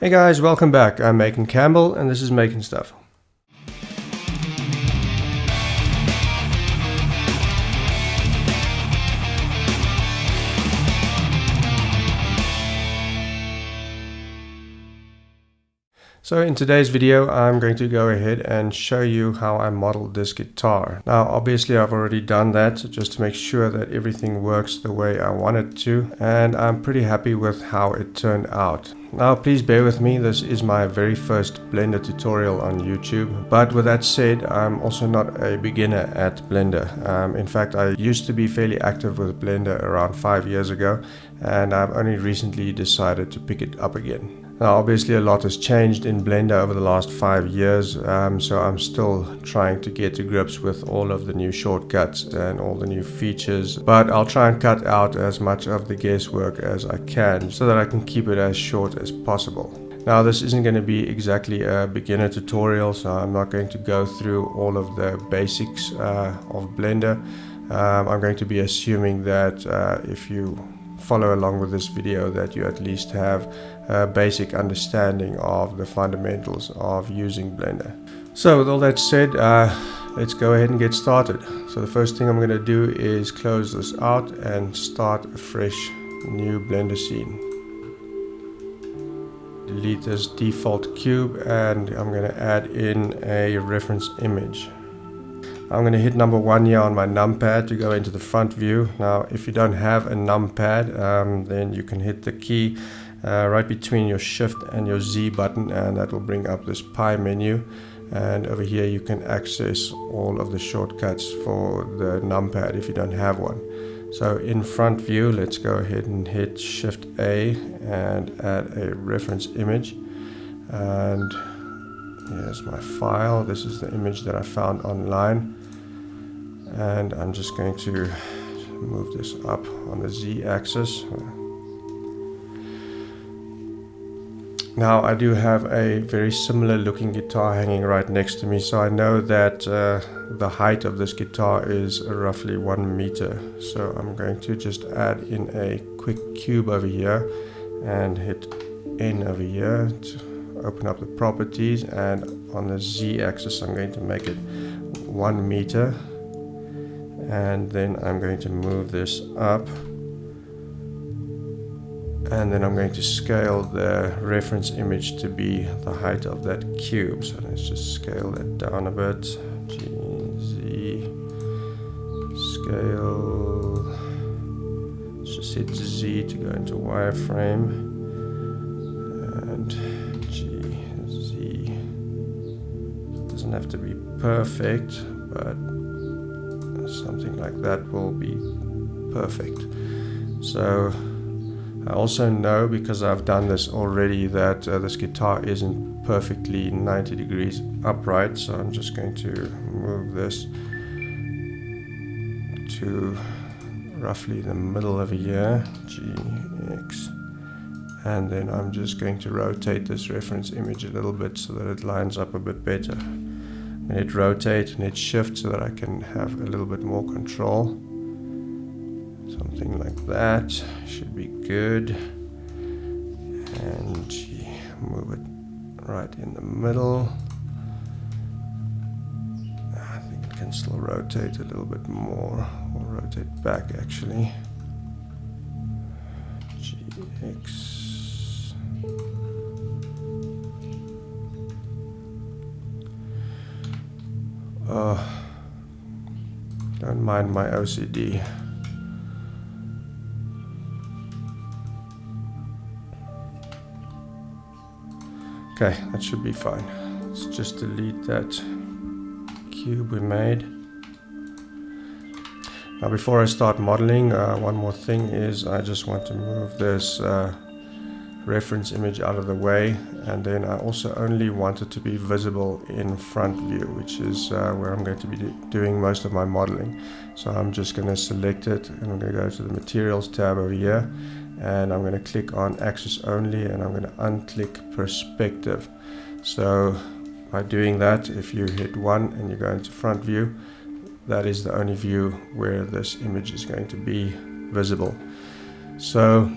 Hey guys, welcome back. I'm Macon Campbell and this is Making Stuff. So in today's video, I'm going to go ahead and show you how I modeled this guitar. Now, obviously I've already done that just to make sure that everything works the way I want it to, and I'm pretty happy with how it turned out. Now, please bear with me, this is my very first Blender tutorial on YouTube, but with that said, I'm also not a beginner at Blender. In fact, I used to be fairly active with Blender around 5 years ago, and I've only recently decided to pick it up again. Now, obviously a lot has changed in Blender over the last 5 years, so I'm still trying to get to grips with all of the new shortcuts and all the new features, but I'll try and cut out as much of the guesswork as I can so that I can keep it as short as possible. Now, this isn't going to be exactly a beginner tutorial, so I'm not going to go through all of the basics of Blender. I'm going to be assuming that if you follow along with this video that you at least have a basic understanding of the fundamentals of using Blender. So with all that said, let's go ahead and get started. So the first thing I'm going to do is close this out and start a fresh new Blender scene. Delete this default cube and I'm going to add in a reference image. I'm going to hit number 1 here on my numpad to go into the front view. Now, if you don't have a numpad, then you can hit the key right between your shift and your Z button, and that will bring up this pie menu. And over here you can access all of the shortcuts for the numpad if you don't have one. So in front view, let's go ahead and hit Shift A and add a reference image. And here's my file. This is the image that I found online. And I'm just going to move this up on the Z axis. Now, I do have a very similar looking guitar hanging right next to me, so I know that the height of this guitar is roughly 1 meter. So I'm going to just add in a quick cube over here and hit N over here to open up the properties, and on the Z axis I'm going to make it 1 meter. And then I'm going to move this up, and then I'm going to scale the reference image to be the height of that cube. So let's just scale that down a bit. G, Z, scale. Let's just hit Z to go into wireframe, and G, Z. It doesn't have to be perfect, but something like that will be perfect. So I also know, because I've done this already, that this guitar isn't perfectly 90 degrees upright, so I'm just going to move this to roughly the middle of here, G, X, and then I'm just going to rotate this reference image a little bit so that it lines up a bit better. And hit rotate and hit shift so that I can have a little bit more control. Something like that should be good. And move it right in the middle. I think it can still rotate a little bit more, or rotate back actually. GX. Don't mind my OCD. Okay, that should be fine. Let's just delete that cube we made. Now, before I start modeling, one more thing is I just want to move this reference image out of the way, and then I also only want it to be visible in front view, which is where I'm going to be doing most of my modeling. So I'm just going to select it, and I'm going to go to the materials tab over here, and I'm going to click on axis only, and I'm going to unclick perspective. So by doing that, if you hit 1 and you go into front view, that is the only view where this image is going to be visible. So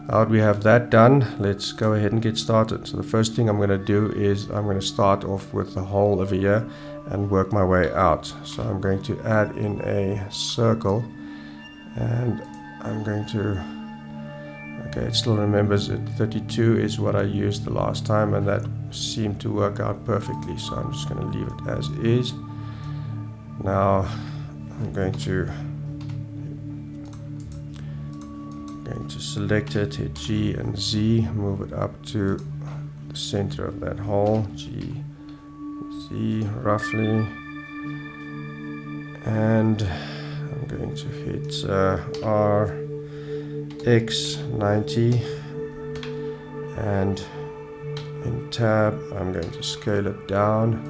Now that we have that done, let's go ahead and get started. So the first thing I'm going to do is I'm going to start off with the hole over here and work my way out. So I'm going to add in a circle, and I'm going to, okay, it still remembers it. 32 is what I used the last time, and that seemed to work out perfectly. So I'm just going to leave it as is. Now I'm going to select it, hit G and Z, move it up to the center of that hole, G, Z roughly, and I'm going to hit R, X 90, and in tab I'm going to scale it down,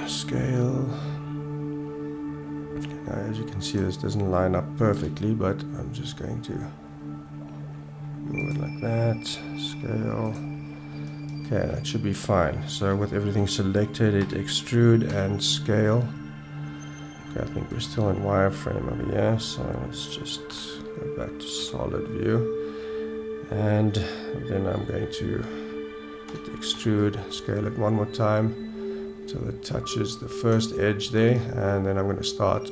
scale. As you can see, this doesn't line up perfectly, but I'm just going to move it like that, scale. Okay, that should be fine. So with everything selected, hit extrude and scale. Okay, I think we're still in wireframe over here, so let's just go back to solid view. And then I'm going to hit extrude, scale it one more time, until it touches the first edge there, and then I'm going to start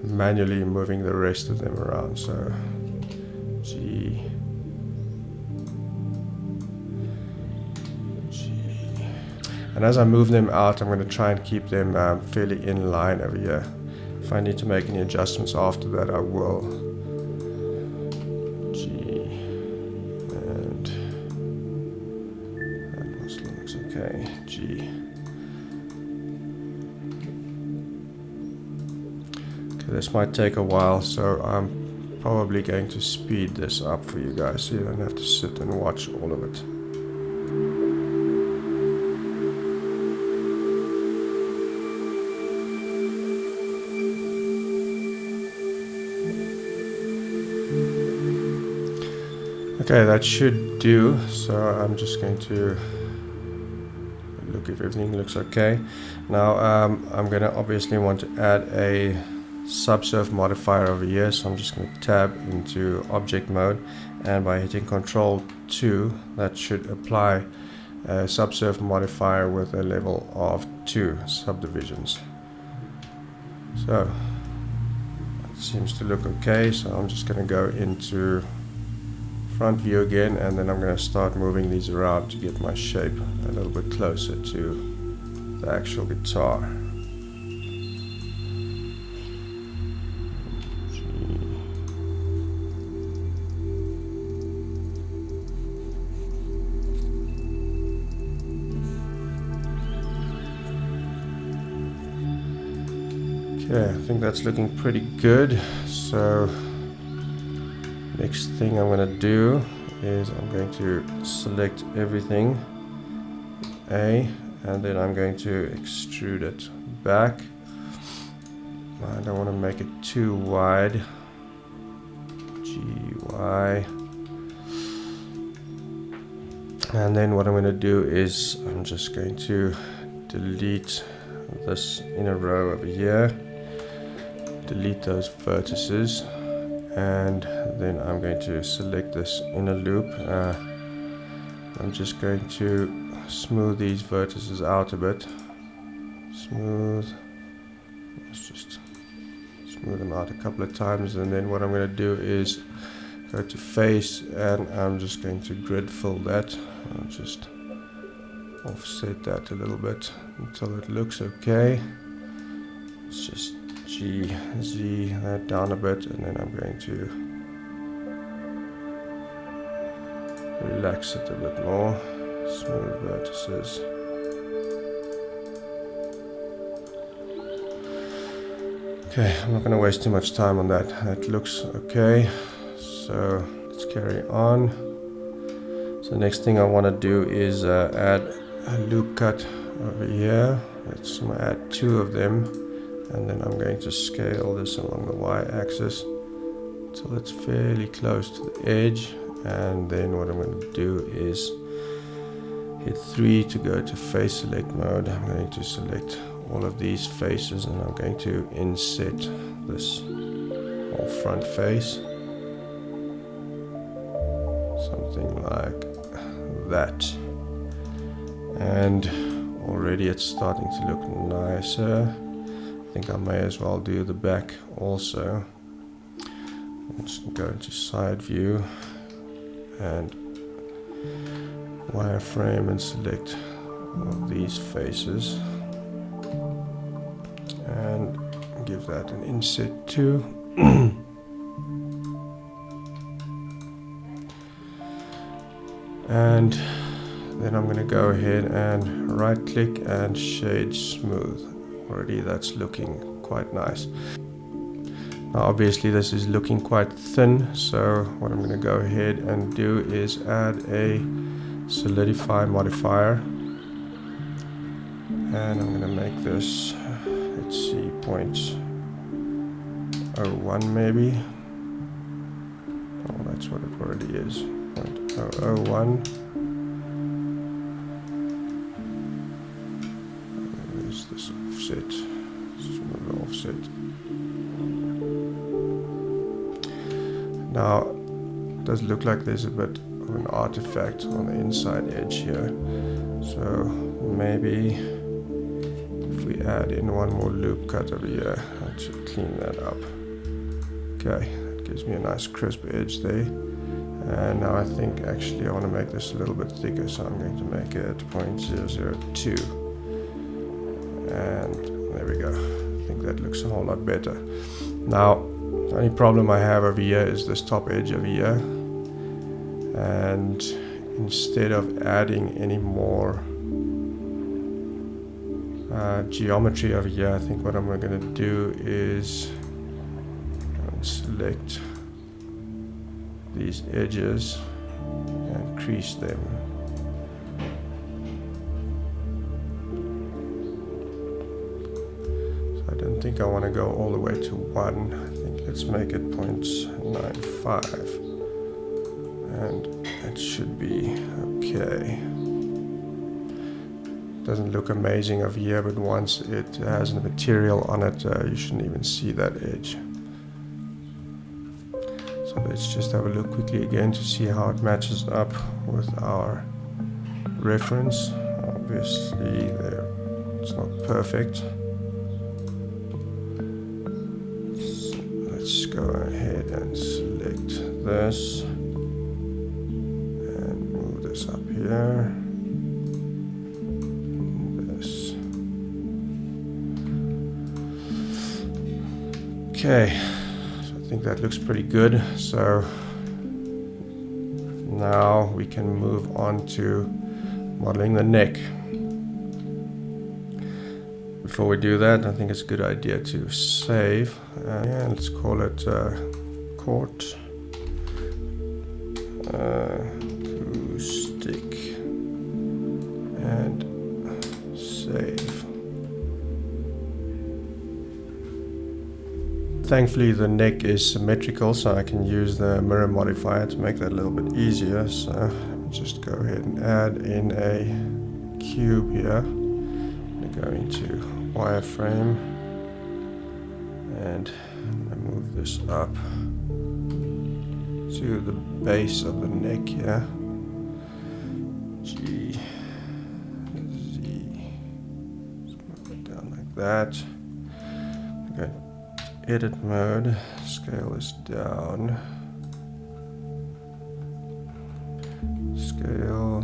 manually moving the rest of them around. So G, and as I move them out, I'm going to try and keep them fairly in line over here. If I need to make any adjustments after that, I will. Okay, G. Okay, this might take a while, so I'm probably going to speed this up for you guys so you don't have to sit and watch all of it. Okay, that should do, so I'm just going to look if everything looks okay. Now I'm going to obviously want to add a subsurf modifier over here, so I'm just going to tab into object mode, and by hitting Ctrl 2 that should apply a subsurf modifier with a level of 2 subdivisions. So that seems to look okay, so I'm just going to go into front view again, and then I'm going to start moving these around to get my shape a little bit closer to the actual guitar. Okay, I think that's looking pretty good. So next thing I'm going to do is I'm going to select everything, A, and then I'm going to extrude it back. I don't want to make it too wide. G, Y. And then what I'm going to do is I'm just going to delete this inner row over here, delete those vertices, and then I'm going to select this inner loop. I'm just going to smooth these vertices out a bit. Smooth. Let's just smooth them out a couple of times, and then what I'm going to do is go to face, and I'm just going to grid fill that. I'll just offset that a little bit until it looks okay. Let's just G, Z that down a bit, and then I'm going to relax it a bit more. Smooth vertices. Okay, I'm not going to waste too much time on that. That looks okay. So let's carry on. So the next thing I want to do is add a loop cut over here. Let's add 2 of them. And then I'm going to scale this along the y-axis until it's fairly close to the edge. And then what I'm going to do is hit 3 to go to face select mode. I'm going to select all of these faces, and I'm going to inset this or front face. Something like that. And already it's starting to look nicer. I think I may as well do the back also. Let's go into side view and wireframe and select all of these faces and give that an inset too. And then I'm going to go ahead and right click and shade smooth. Already that's looking quite nice. Now obviously this is looking quite thin, so what I'm going to go ahead and do is add a solidify modifier, and I'm going to make this, let's see, 0.01 maybe. Oh, that's what it already is, 0.001. Where's this offset? Let's move the offset. Now, it does look like there's a bit of an artifact on the inside edge here. So maybe if we add in one more loop cut over here, that should clean that up. Okay, that gives me a nice crisp edge there. And now I think actually I want to make this a little bit thicker, so I'm going to make it 0.002. And there we go. I think that looks a whole lot better. Now, the only problem I have over here is this top edge over here, and instead of adding any more geometry over here, I think what I'm going to do is select these edges and crease them. So I don't think I want to go all the way to 1. I think let's make it 0.95, and it should be okay. Doesn't look amazing over here, but once it has the material on it, you shouldn't even see that edge. So let's just have a look quickly again to see how it matches up with our reference. Obviously it's not perfect. So let's go ahead and select this and move this up here. Okay, so I think that looks pretty good. So now we can move on to modeling the neck. Before we do that, I think it's a good idea to save. Yeah, let's call it Court Acoustic and save. Thankfully the neck is symmetrical, so I can use the mirror modifier to make that a little bit easier. So let me just go ahead and add in a cube here. I'm going to go into wireframe and move this up to the base of the neck here. G, Z, let's move it down like that. Okay. Edit mode, scale this down, scale,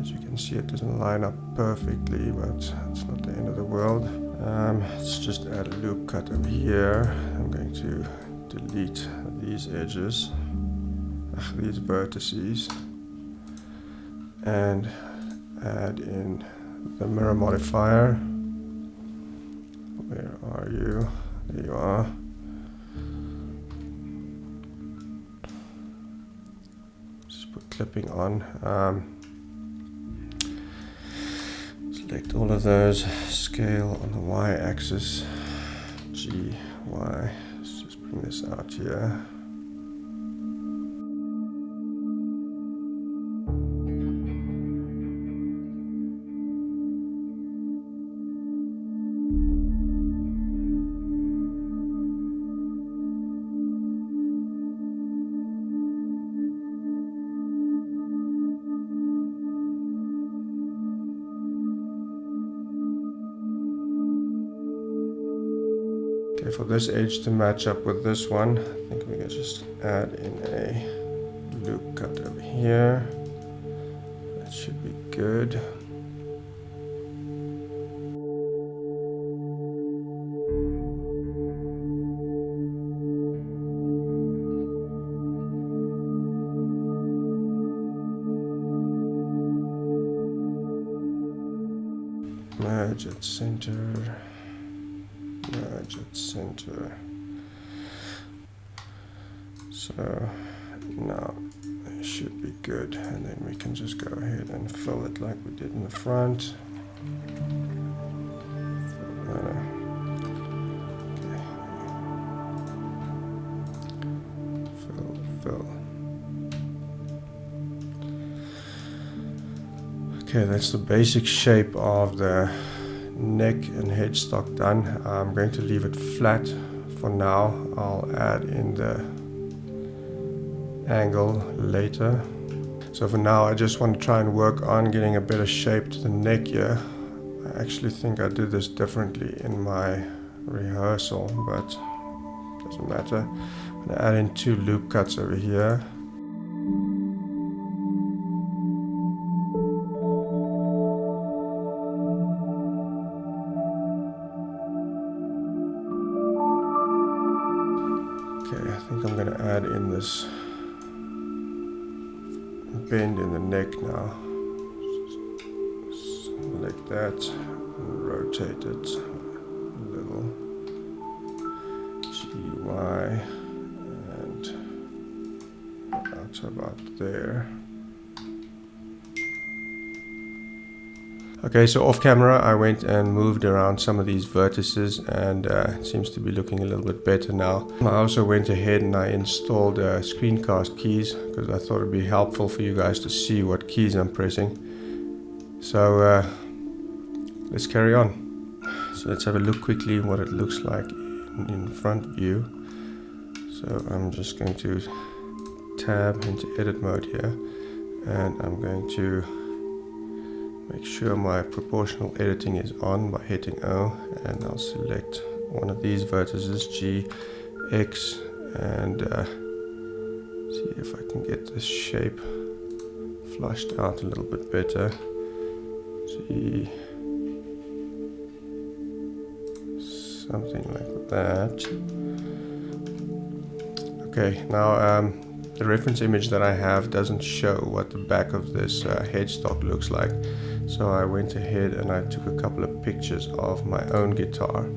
as you can see it doesn't line up perfectly, but it's not the end of the world. Let's just add a loop cut over here. I'm going to delete these edges, these vertices, and add in the mirror modifier. Where are you? There you are. Just put clipping on. Select all of those. Scale on the y-axis. G, Y. Let's just bring this out here. Okay, for this edge to match up with this one, I think we can just add in a loop cut over here. That should be good. Merge at center, merge at center. So now it should be good, and then we can just go ahead and fill it like we did in the front. Fill. Okay, that's the basic shape of the neck and headstock done. I'm going to leave it flat for now. I'll add in the angle later. So for now I just want to try and work on getting a better shape to the neck here. I actually think I did this differently in my rehearsal, but doesn't matter. I'm going to add in 2 loop cuts over here. Okay, I think I'm going to add in this bend in the neck now. Select that and rotate it a little. GY and out about there. Okay, so off camera I went and moved around some of these vertices, and it seems to be looking a little bit better now. I also went ahead and I installed screencast keys because I thought it would be helpful for you guys to see what keys I'm pressing. So let's carry on. So let's have a look quickly what it looks like in front view. So I'm just going to tab into edit mode here, and I'm going to make sure my proportional editing is on by hitting O, and I'll select one of these vertices, G, X, and see if I can get this shape flushed out a little bit better. G, something like that. Okay, now the reference image that I have doesn't show what the back of this headstock looks like. So I went ahead and I took a couple of pictures of my own guitar,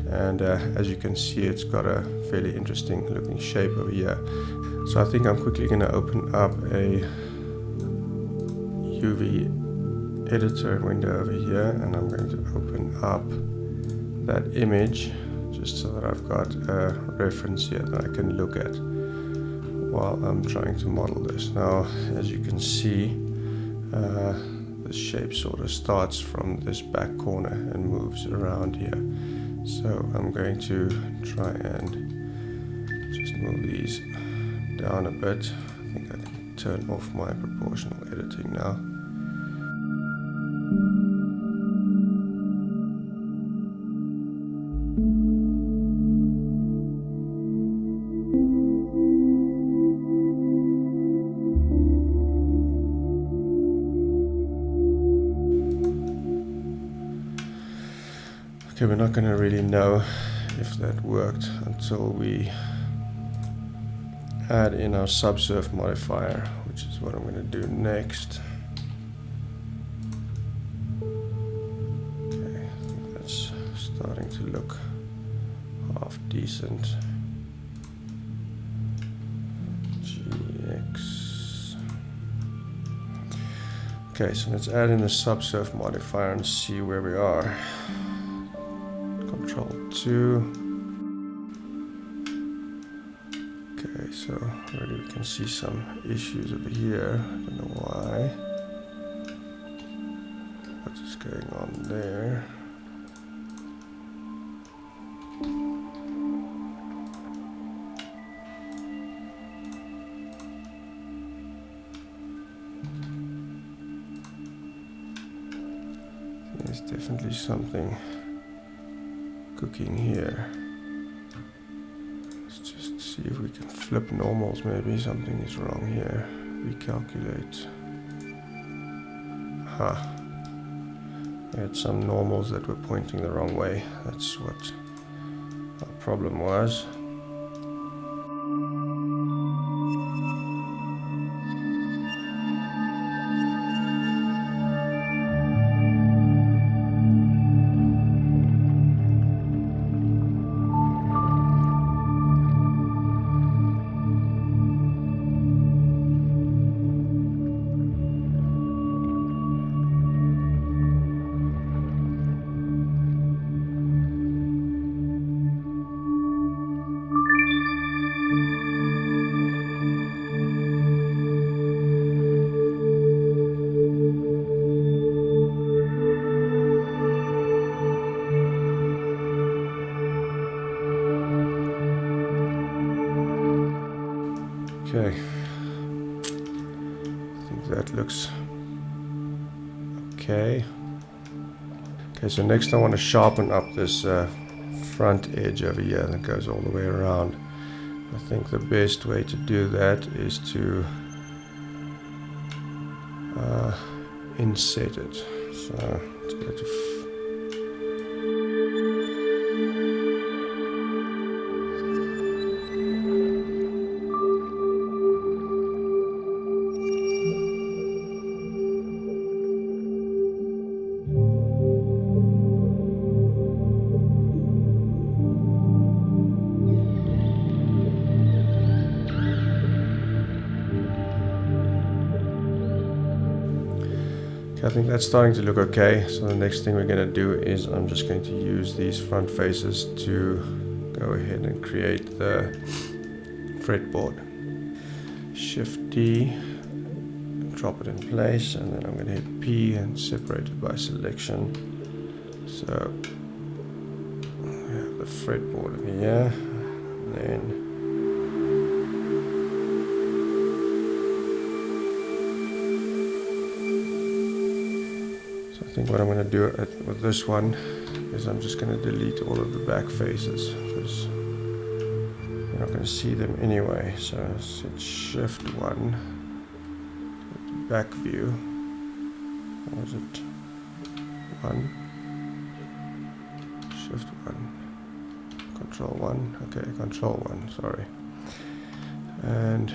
and as you can see, it's got a fairly interesting looking shape over here. So I think I'm quickly going to open up a UV editor window over here, and I'm going to open up that image just so that I've got a reference here that I can look at while I'm trying to model this. Now, as you can see, the shape sort of starts from this back corner and moves around here. So I'm going to try and just move these down a bit. I think I can turn off my proportional editing now. Okay, we're not going to really know if that worked until we add in our subsurf modifier, which is what I'm going to do next. Okay, I think that's starting to look half decent. GX. Okay, so let's add in the subsurf modifier and see where we are. Control 2. Okay, so already we can see some issues over here. I don't know why. What is going on there? There's definitely something cooking here. see if we can flip normals. Maybe something is wrong here. Recalculate. We had some normals that were pointing the wrong way. That's what our problem was. Okay, I think that looks okay. Okay, so next I want to sharpen up this front edge over here that goes all the way around. I think the best way to do that is to inset it. So let's go to I think that's starting to look okay. So the next thing we're going to do is I'm just going to use these front faces to go ahead and create the fretboard. Shift D, drop it in place, and then I'm going to hit P and separate it by selection. So we have the fretboard over here, and then I think what I'm going to do with this one is I'm just going to delete all of the back faces because you're not going to see them anyway. So hit Shift 1, back view. Or is it 1? Shift 1, Control 1. Okay, Control 1. Sorry. And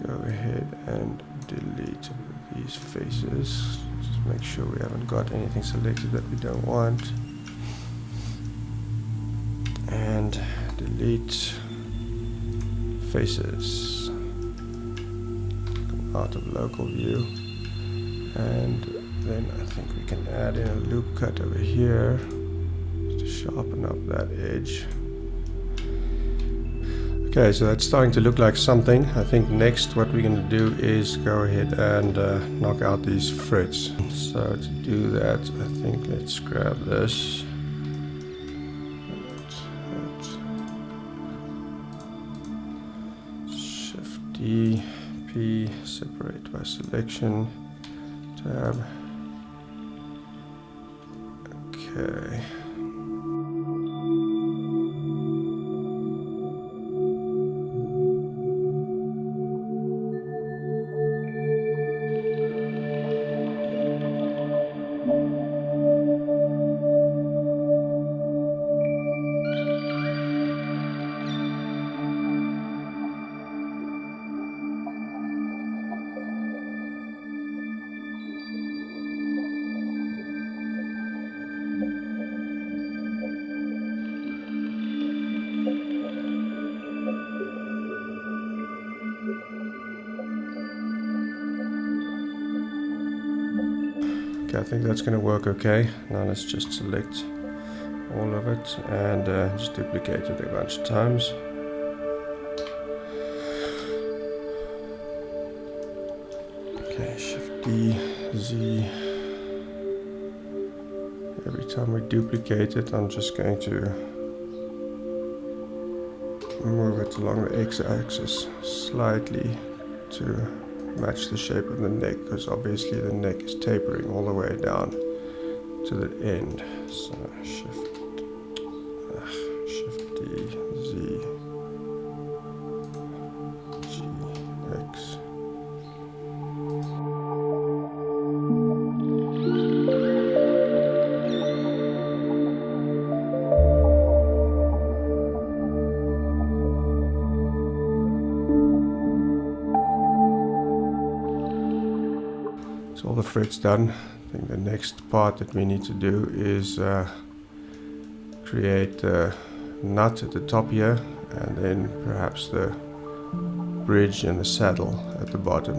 go ahead and delete these faces. Just make sure we haven't got anything selected that we don't want. And delete faces. Come out of local view. And then I think we can add in a loop cut over here to sharpen up that edge. Okay, so that's starting to look like something. I think next what we're going to do is go ahead and knock out these frets. So to do that, I think let's grab this. Shift D, P, separate by selection, tab. Okay. Okay, I think that's going to work okay. Now let's just select all of it and just duplicate it a bunch of times. Okay, Shift D, Z. Every time we duplicate it, I'm just going to move it along the x-axis slightly to match the shape of the neck, because obviously the neck is tapering all the way down to the end. So Shift D, Z. So all the frets done. I think the next part that we need to do is create a nut at the top here, and then perhaps the bridge and the saddle at the bottom.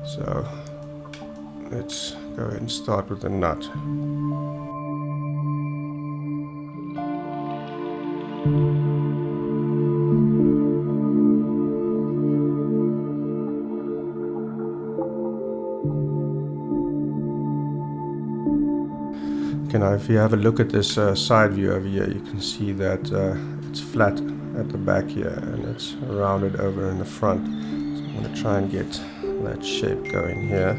So let's go ahead and start with the nut. Okay, now if you have a look at this side view over here, you can see that it's flat at the back here and it's rounded over in the front. So I'm going to try and get that shape going here.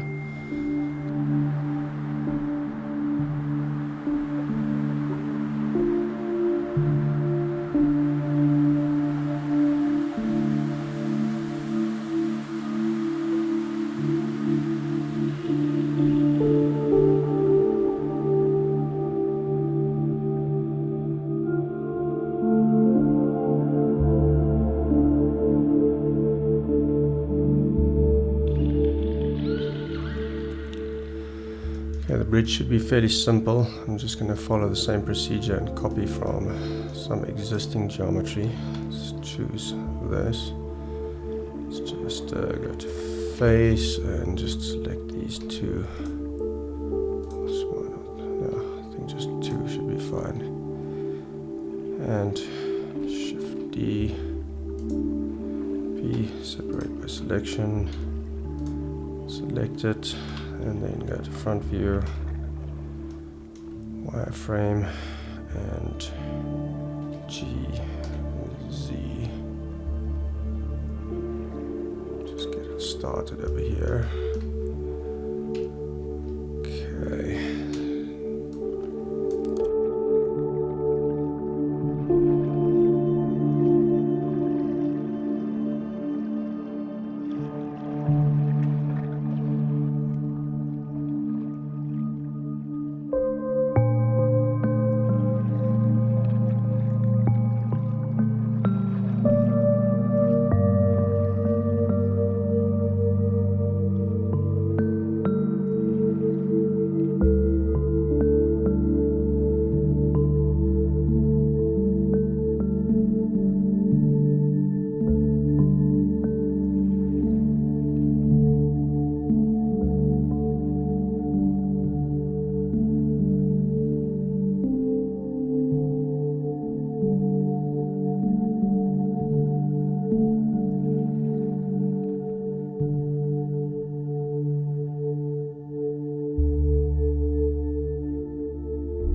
Okay, the bridge should be fairly simple. I'm just going to follow the same procedure and copy from some existing geometry. Let's choose this. Let's just go to face and just select these two. No, I think just two should be fine. And Shift D, P, separate by selection. Select it. And then go to front view, wireframe, and G, Z. Just get it started over here. Okay.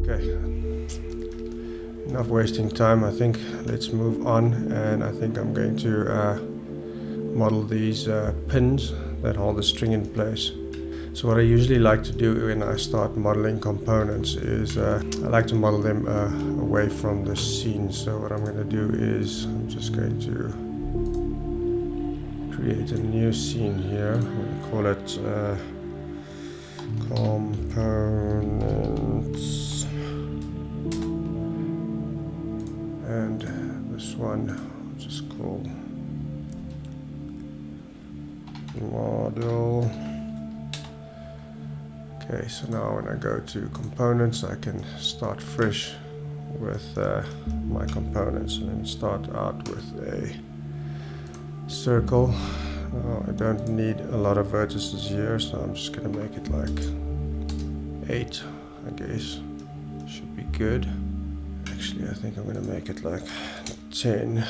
Okay, enough wasting time. I think let's move on, and I think I'm going to model these pins that hold the string in place. So what I usually like to do when I start modeling components is I like to model them away from the scene. So what I'm going to do is I'm just going to create a new scene here. I'm going to call it components. And this one I'll just call model. Okay, so now when I go to components, I can start fresh with my components, and then start out with a circle. Now I don't need a lot of vertices here, so I'm just going to make it like 8, I guess. Should be good. Actually, I think I'm going to make it like 10.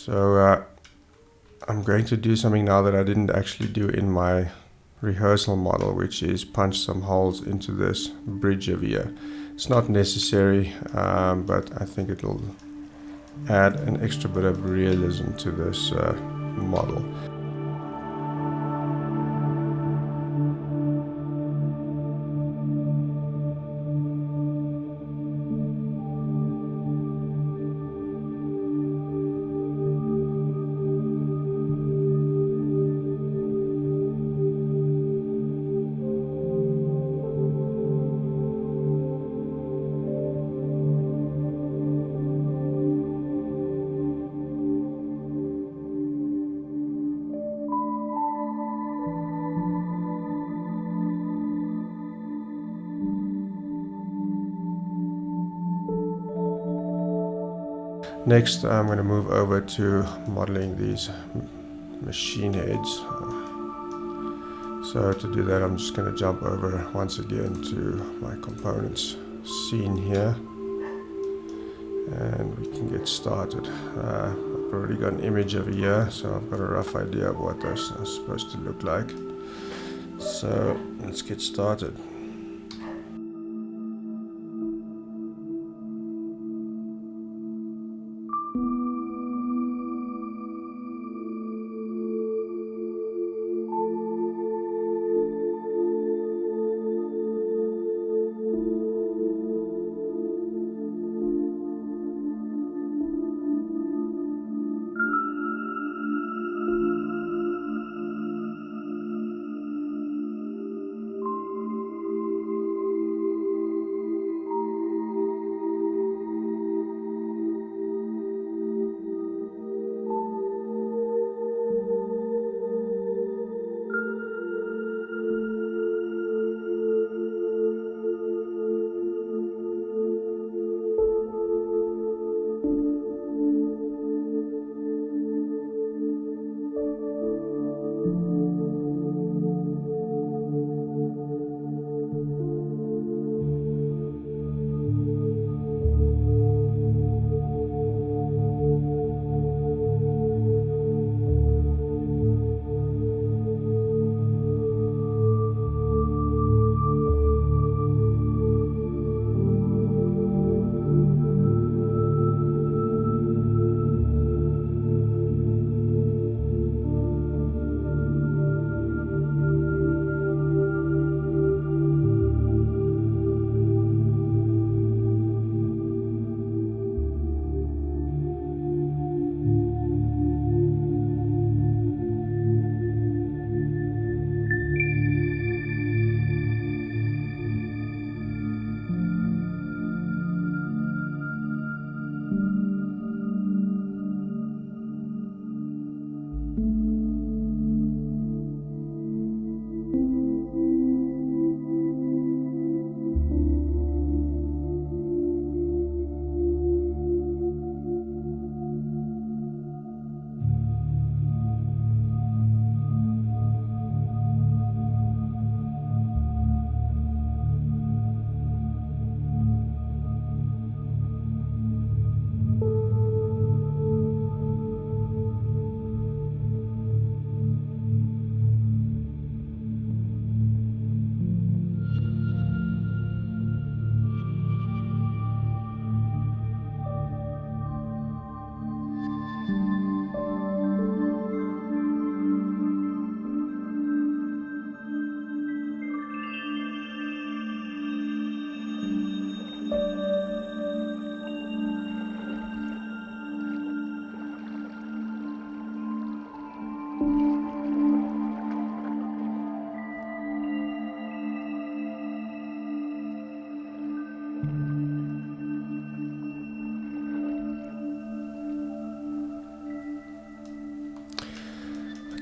So I'm going to do something now that I didn't actually do in my rehearsal model, which is punch some holes into this bridge over here. It's not necessary, but I think it'll add an extra bit of realism to this model. Next, I'm going to move over to modeling these machine heads. So to do that, I'm just going to jump over once again to my components scene here, and we can get started. I've already got an image over here, so I've got a rough idea of what this is supposed to look like. So let's get started.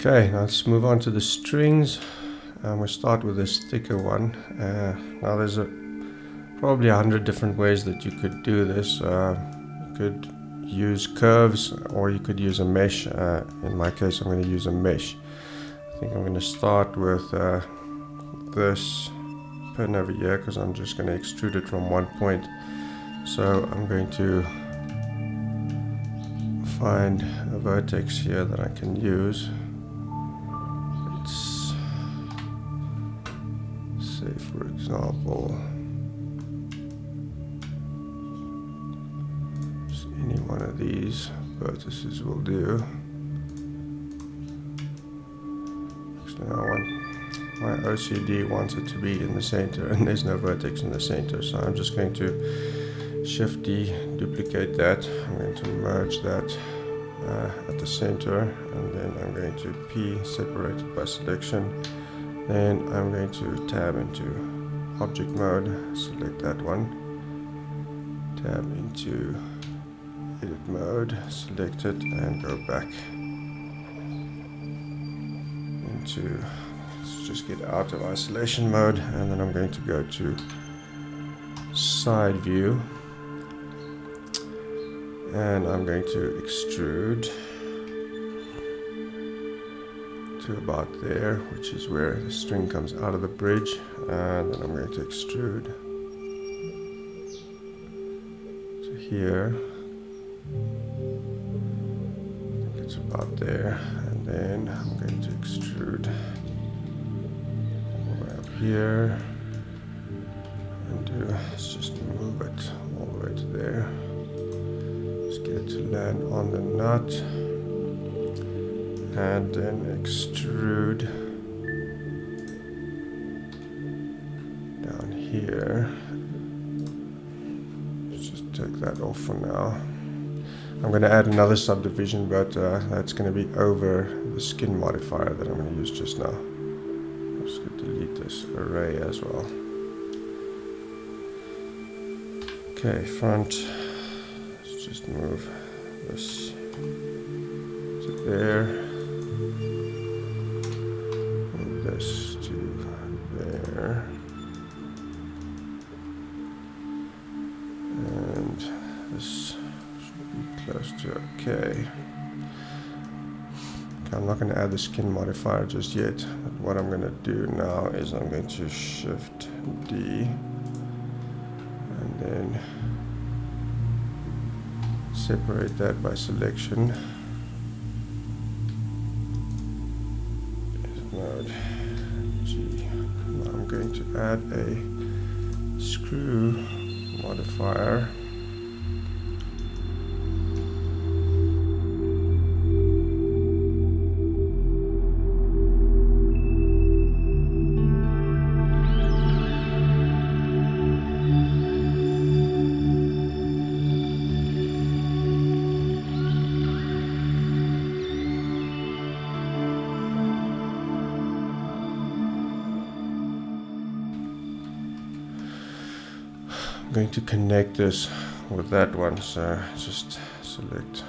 Okay, now let's move on to the strings. We'll start with this thicker one. Now there's probably 100 different ways that you could do this. You could use curves, or you could use a mesh. In my case, I'm going to use a mesh. I think I'm going to start with this pin over here, because I'm just going to extrude it from one point. So I'm going to find a vertex here that I can use. Let's say, for example, just any one of these vertices will do. Actually, my OCD wants it to be in the center, and there's no vertex in the center, so I'm just going to Shift D, duplicate that. I'm going to merge that at the center, and then I'm going to P, separate it by selection. Then I'm going to tab into object mode, select that one, tab into edit mode, select it, and go back into, let's just get out of isolation mode, and then I'm going to go to side view, and I'm going to extrude to about there, which is where the string comes out of the bridge, and then I'm going to extrude to here. I think it's about there, and then I'm going to extrude all the way up here, and let's just move it all the way to there. Just get it to land on the nut, and then extrude down here. Let's just take that off for now. I'm going to add another subdivision, but that's going to be over the skin modifier that I'm going to use just now. I'm just going to delete this array as well. Okay, front. Let's just move this to there. This to there, and this should be close to okay. I'm not going to add the skin modifier just yet, but what I'm going to do now is I'm going to Shift D, and then separate that by selection. Mode G. Now I'm going to add a screw modifier. I'm going to connect this with that one, so just select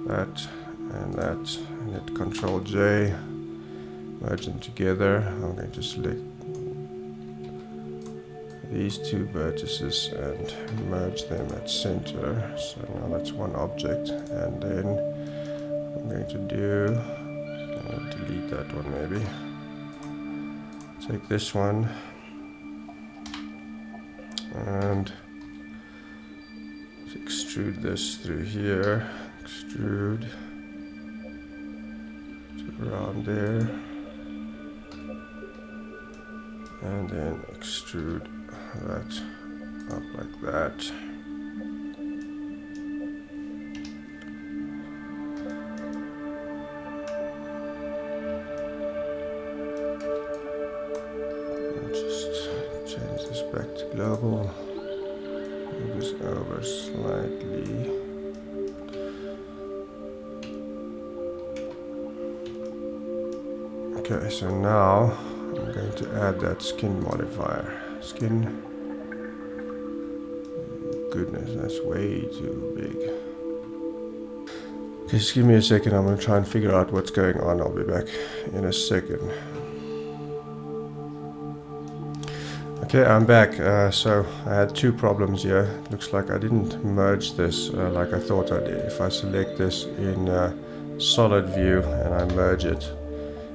that, and hit Control J, merge them together. I'm going to select these two vertices and merge them at center, so now that's one object. And then I'm going to do, delete that one maybe, take this one, and extrude this through here, extrude to around there, and then extrude that up like that. Back to global, move this over slightly. Okay, so now I'm going to add that skin modifier. Skin, goodness, that's way too big. Okay, just give me a second, I'm going to try and figure out what's going on. I'll be back in a second. Okay, I'm back. So I had two problems here. Looks like I didn't merge this like I thought I did. If I select this in solid view and I merge it,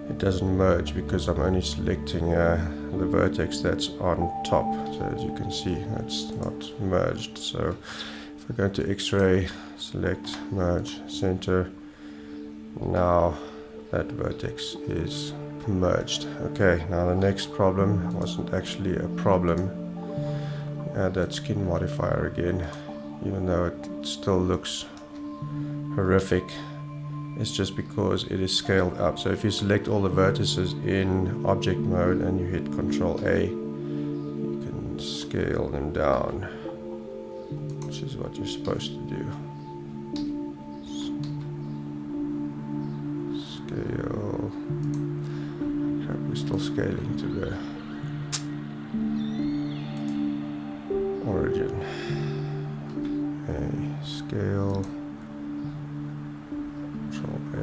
it doesn't merge because I'm only selecting the vertex that's on top. So as you can see, that's not merged. So if We're going to X-ray, select, merge, center. Now that vertex is merged. Okay, now the next problem wasn't actually a problem. Add that skin modifier again, even though it still looks horrific. It's just because it is scaled up. So if you select all the vertices in object mode and you hit Ctrl A, you can scale them down, which is what you're supposed to do. Scale. Crap, we're still scaling to the origin. A scale. Control A.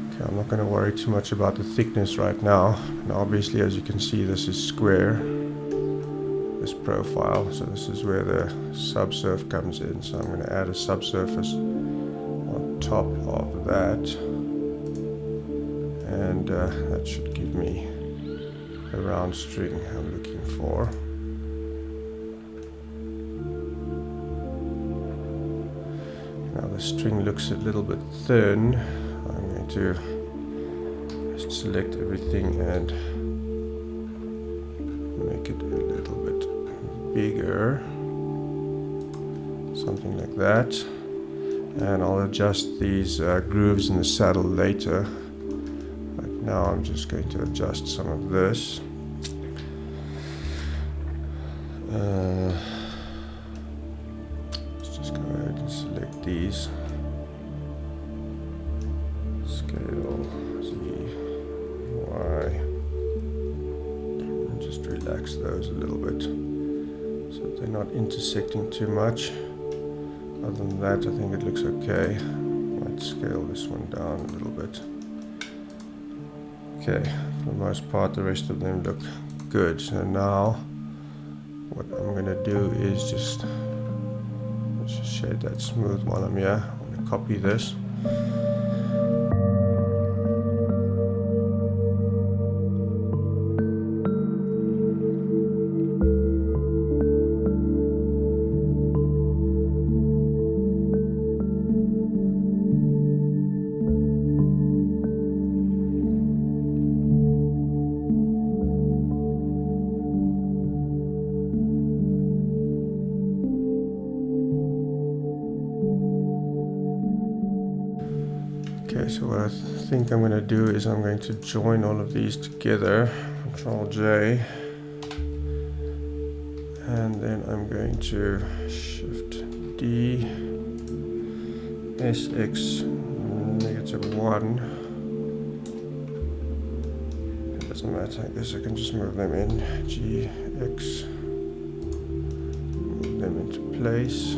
Okay, I'm not going to worry too much about the thickness right now. And obviously, as you can see, this is square, this profile. So this is where the subsurf comes in. So I'm going to add a subsurface on top of that. And that should give me the round string I'm looking for. Now the string looks a little bit thin. I'm going to just select everything and make it a little bit bigger. Something like that. And I'll adjust these grooves in the saddle later. Right now I'm just going to adjust some of this. Let's just go ahead and select these. Scale Z, Y. And just relax those a little bit so that they're not intersecting too much. Other than that, I think it looks okay. Might scale this one down a little bit. Okay, for the most part, the rest of them look good. So now, what I'm gonna do is just shade that smooth while I'm here. I'm gonna copy this. Okay, so what I think I'm going to do is I'm going to join all of these together, Control J, and then I'm going to Shift D, SX -1. It doesn't matter, I guess I can just move them in, GX, move them into place.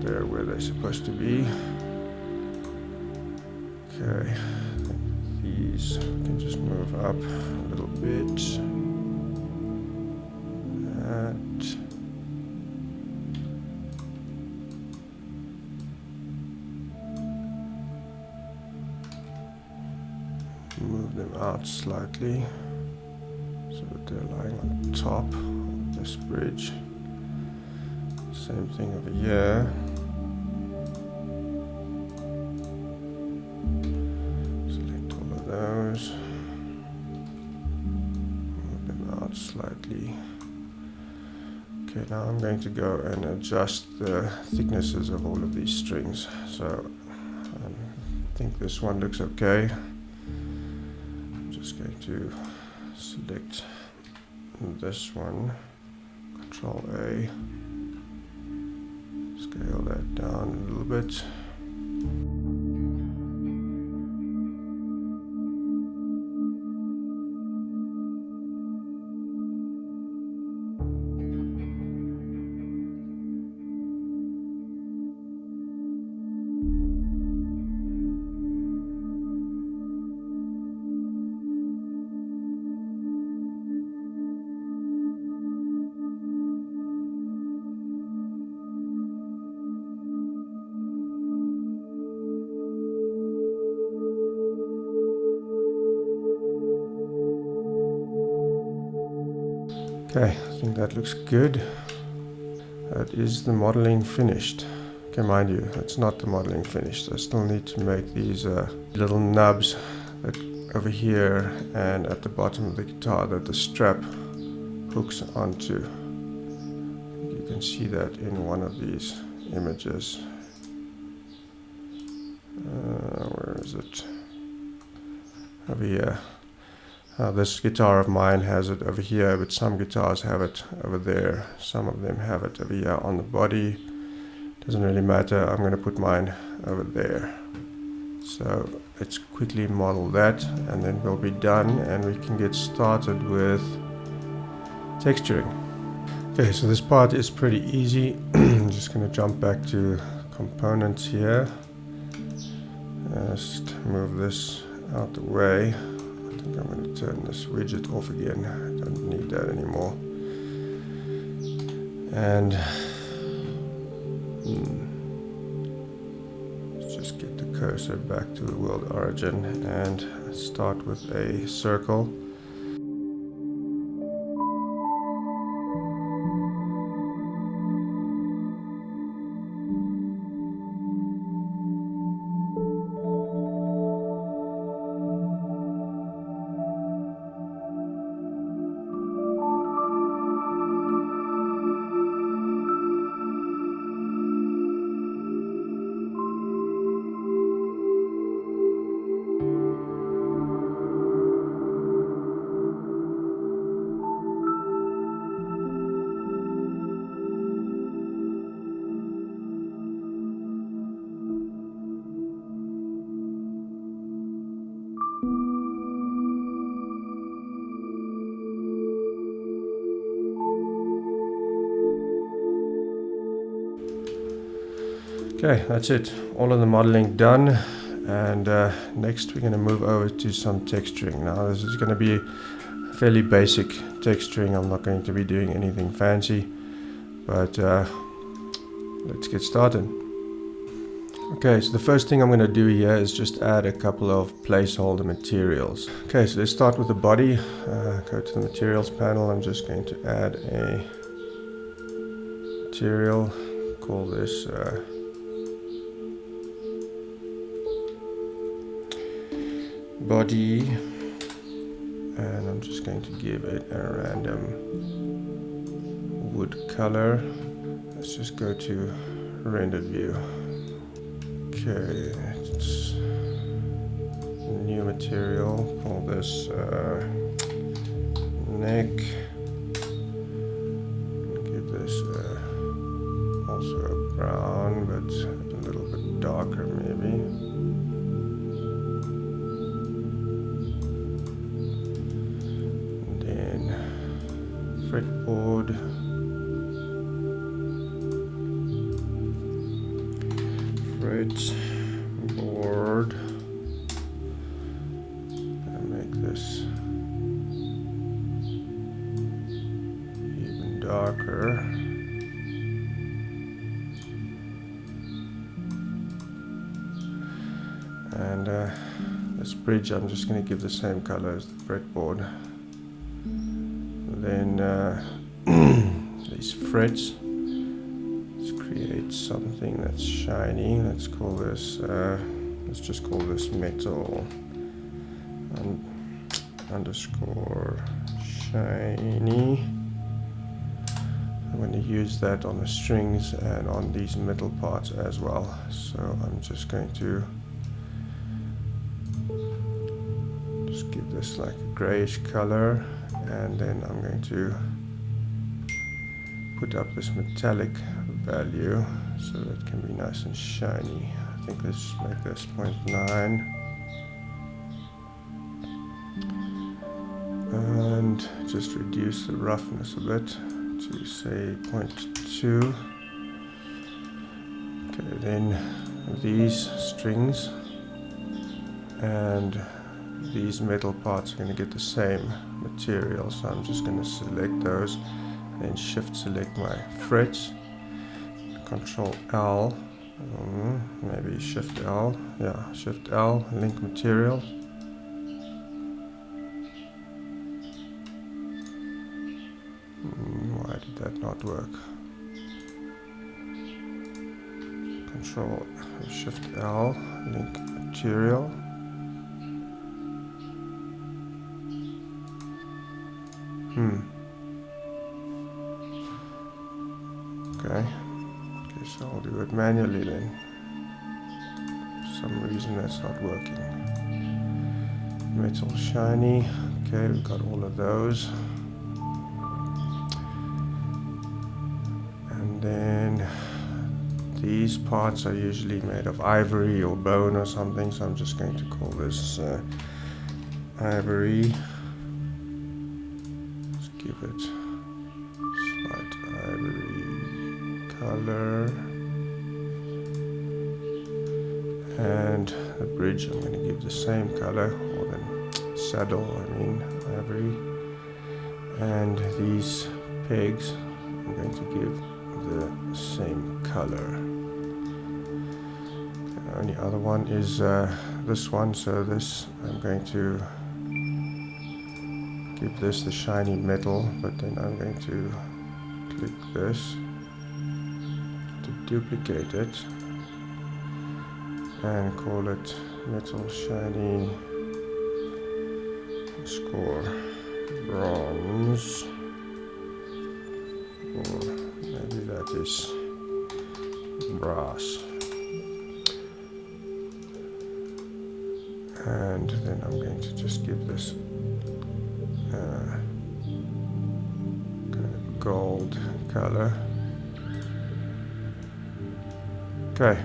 They're where they're supposed to be. Okay, these can just move up a little bit. That. Move them out slightly so that they're lying on top of this bridge. Same thing over here. Select all of those. Move them out slightly. Okay, now I'm going to go and adjust the thicknesses of all of these strings. So I think this one looks okay. I'm just going to select this one, Control A. Scale that down a little bit. Okay, I think that looks good. That is the modeling finished. Okay, mind you, it's not the modeling finished. I still need to make these little nubs that over here and at the bottom of the guitar that the strap hooks onto. You can see that in one of these images. Where is it? Over here. This guitar of mine has it over here, but some guitars have it over there. Some of them have it over here on the body. Doesn't really matter. I'm going to put mine over there. So let's quickly model that and then we'll be done and we can get started with texturing. Okay, so this part is pretty easy. I'm just going to jump back to components here. Just move this out the way. I think I'm going to turn this widget off again. I don't need that anymore. And let's just get the cursor back to the world origin and start with a circle. Okay, that's it. All of the modeling done, and next we're going to move over to some texturing. Now this is going to be fairly basic texturing. I'm not going to be doing anything fancy, but let's get started. Okay, so the first thing I'm going to do here is just add a couple of placeholder materials. Okay, so let's start with the body. Go to the materials panel. I'm just going to add a material. Call this body, and I'm just going to give it a random wood color. Let's just go to rendered view. Okay, it's new material. Call this neck. Give this also a brown, but a little bit darker maybe. Fretboard, fretboard, and make this even darker. And this bridge I'm just going to give the same color as the fretboard. Then these frets, let's create something that's shiny. Let's call this, let's just call this metal underscore shiny. I'm going to use that on the strings and on these middle parts as well. So I'm just going to just give this like a grayish color. And then I'm going to put up this metallic value so that it can be nice and shiny. I think let's make this 0.9 and just reduce the roughness a bit to say 0.2. Okay, then these strings and these metal parts are going to get the same material, so I'm just going to select those and then shift select my frets, Control L, maybe Shift L, yeah, Shift L, link material, that not work? Control Shift L, link material. Okay, so I'll do it manually then. For some reason that's not working. Metal shiny. Okay, we've got all of those. And then these parts are usually made of ivory or bone or something, so I'm just going to call this ivory. Let's give it slight ivory color. And the bridge I'm going to give the same color, or the saddle, I mean ivory. And these pegs I'm going to give the same color. The only other one is this one, so this I'm going to give this the shiny metal, but then I'm going to click this to duplicate it and call it metal shiny score bronze, or maybe that is brass. And then I'm going to just give this kind of gold color. Okay,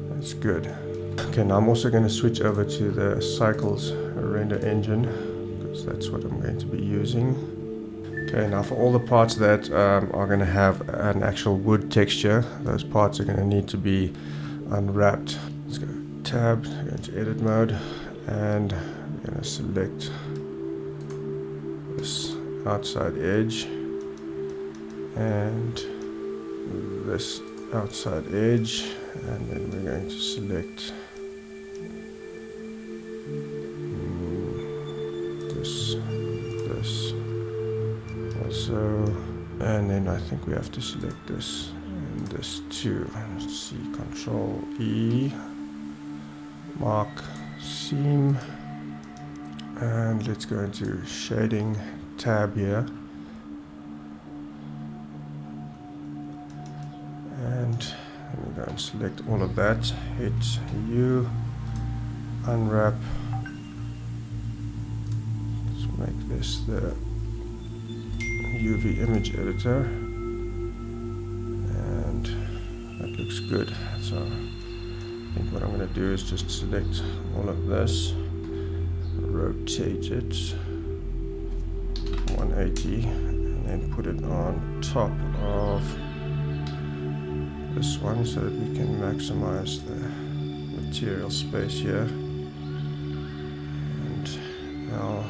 that's good. Okay, now I'm also going to switch over to the Cycles render engine, because that's what I'm going to be using. Okay, now for all the parts that are going to have an actual wood texture, those parts are going to need to be unwrapped. Let's go tab, go into edit mode, and we're going to select this outside edge and this outside edge, and then we're going to select this also, and then I think we have to select this and this too. Let's see, Control E, mark seam, and let's go into shading tab here, and we're going to select all of that, hit U, unwrap. Let's make this the UV image editor, and that looks good. So I think what I'm going to do is just select all of this, rotate it 180, and then put it on top of this one so that we can maximize the material space here. And now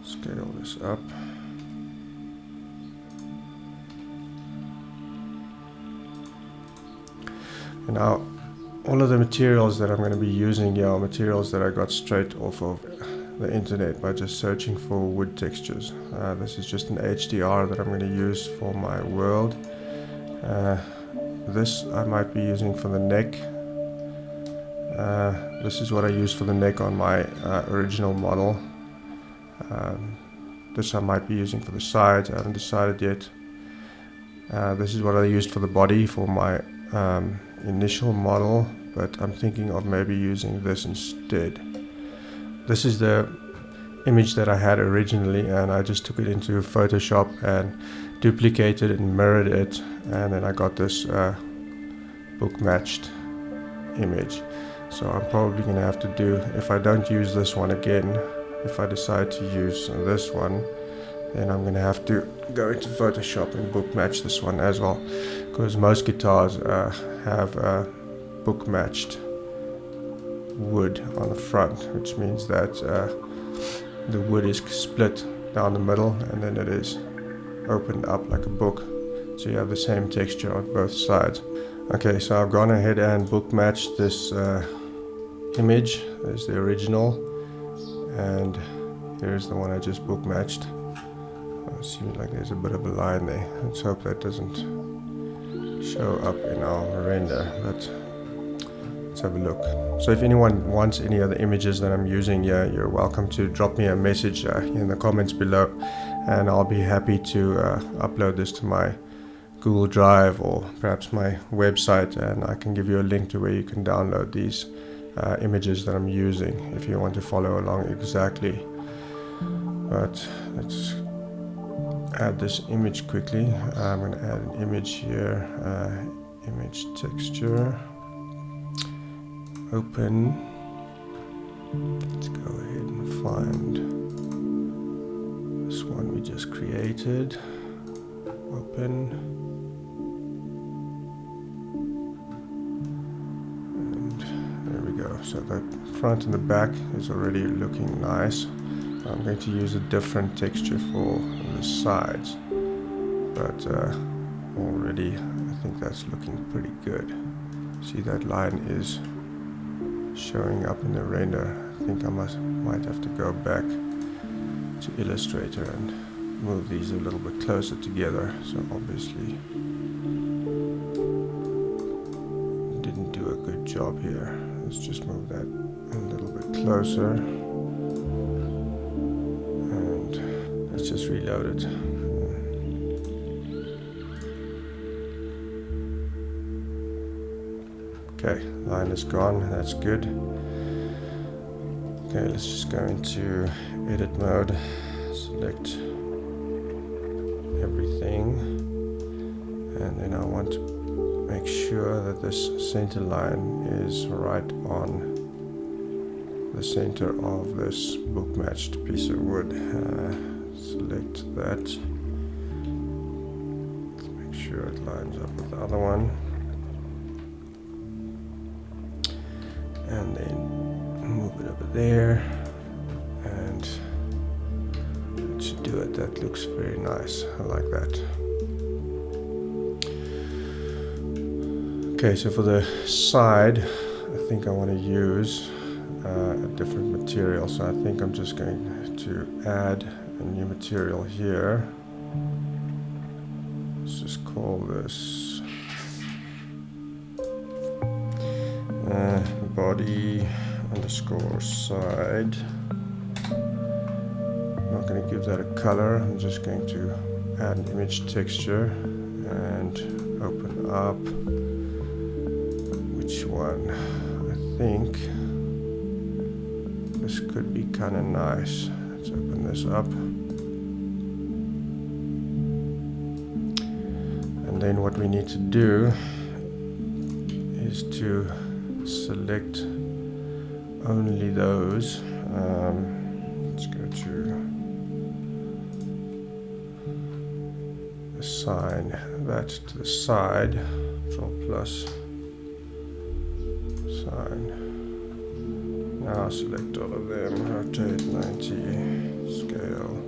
scale this up. And now all of the materials that I'm going to be using here are materials that I got straight off of the internet by just searching for wood textures. This is just an HDR that I'm going to use for my world. This I might be using for the neck. This is what I used for the neck on my original model. This I might be using for the sides, I haven't decided yet. This is what I used for the body for my initial model, but I'm thinking of maybe using this instead. This is the image that I had originally, and I just took it into Photoshop and duplicated and mirrored it, and then I got this book matched image. So I'm probably going to have to do, if I don't use this one again, if I decide to use this one, then I'm going to have to go into Photoshop and book match this one as well, because most guitars have book matched wood on the front, which means that the wood is split down the middle and then it is opened up like a book, so you have the same texture on both sides. Okay, so I've gone ahead and book matched this image. There's the original, and here's the one I just book matched. It seems like there's a bit of a line there. Let's hope that doesn't show up in our render, but let's have a look. So if anyone wants any other images that I'm using here, you're welcome to drop me a message in the comments below, and I'll be happy to upload this to my Google Drive or perhaps my website, and I can give you a link to where you can download these images that I'm using if you want to follow along exactly. But let's add this image quickly. I'm going to add an image here, image texture, open. Let's go ahead and find this one we just created, open, and there we go. So the front and the back is already looking nice. I'm going to use a different texture for the sides, but already I think that's looking pretty good. See, that line is showing up in the render. I think I might have to go back to Illustrator and move these a little bit closer together. So obviously didn't do a good job here. Let's just move that a little bit closer, and let's just reload it. Okay, line is gone, that's good. Okay, let's just go into edit mode, select everything, and then I want to make sure that this center line is right on the center of this book matched piece of wood. Select that. Let's make sure it lines up with the other one. And then move it over there, and that should do it. That looks very nice. I like that. Okay, so for the side, I think I want to use a different material. So I think I'm just going to add a new material here. Let's just call this body underscore side. I'm not going to give that a color. I'm just going to add an image texture and open up. Which one? I think this could be kind of nice. Let's open this up. And then what we need to do is to select only those. Let's go to assign that to the side, Control plus, assign. Now select all of them, rotate 90, scale.